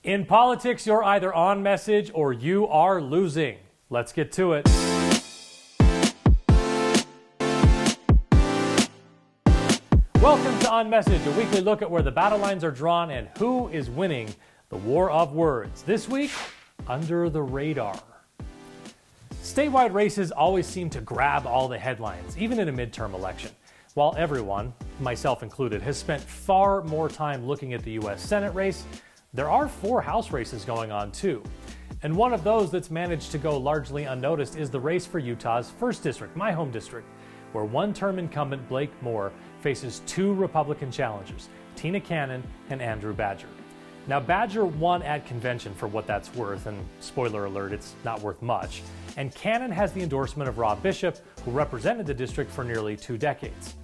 In politics, you're either on message or you are losing. Let's get to it. Welcome to On Message, a weekly look at where the battle lines are drawn and who is winning the war of words. This week, under the radar. Statewide races always seem to grab all the headlines, even in a midterm election. While everyone, myself included, has spent far more time looking at the U.S. Senate race, there are 4 House races going on too. And one of those that's managed to go largely unnoticed is the race for Utah's 1st District, my home district, where one-term incumbent Blake Moore faces 2 Republican challengers, Tina Cannon and Andrew Badger. Now, Badger won at convention for what that's worth, and spoiler alert, it's not worth much. And Cannon has the endorsement of Rob Bishop, who represented the district for nearly 2 decades.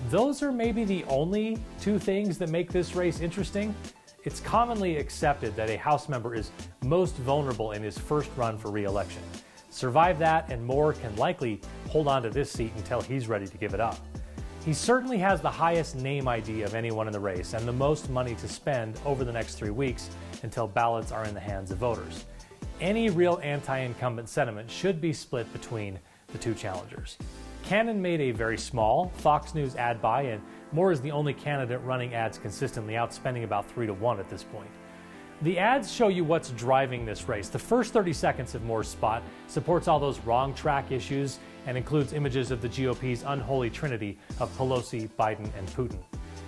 Those are maybe the only 2 things that make this race interesting. It's commonly accepted that a House member is most vulnerable in his first run for re-election. Survive that and Moore can likely hold on to this seat until he's ready to give it up. He certainly has the highest name ID of anyone in the race and the most money to spend over the next 3 weeks until ballots are in the hands of voters. Any real anti-incumbent sentiment should be split between the 2 challengers. Cannon made a very small Fox News ad buy, and Moore is the only candidate running ads consistently, outspending about 3-1 at this point. The ads show you what's driving this race. The first 30 seconds of Moore's spot supports all those wrong track issues and includes images of the GOP's unholy trinity of Pelosi, Biden, and Putin.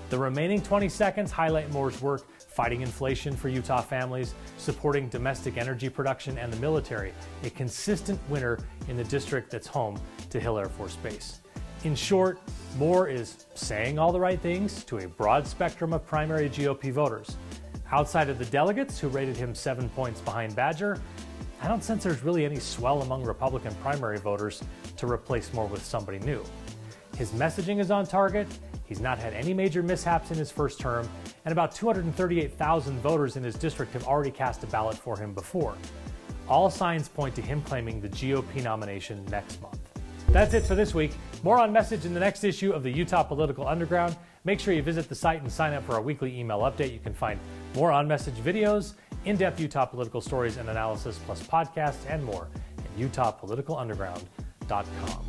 The remaining 20 seconds highlight Moore's work fighting inflation for Utah families, supporting domestic energy production and the military, a consistent winner in the district that's home to Hill Air Force Base. In short, Moore is saying all the right things to a broad spectrum of primary GOP voters. Outside of the delegates who rated him 7 points behind Badger, I don't sense there's really any swell among Republican primary voters to replace Moore with somebody new. His messaging is on target, he's not had any major mishaps in his first term, and about 238,000 voters in his district have already cast a ballot for him before. All signs point to him claiming the GOP nomination next month. That's it for this week. More on Message in the next issue of the Utah Political Underground. Make sure you visit the site and sign up for our weekly email update. You can find more On Message videos, in-depth Utah political stories and analysis, plus podcasts and more at utahpoliticalunderground.com.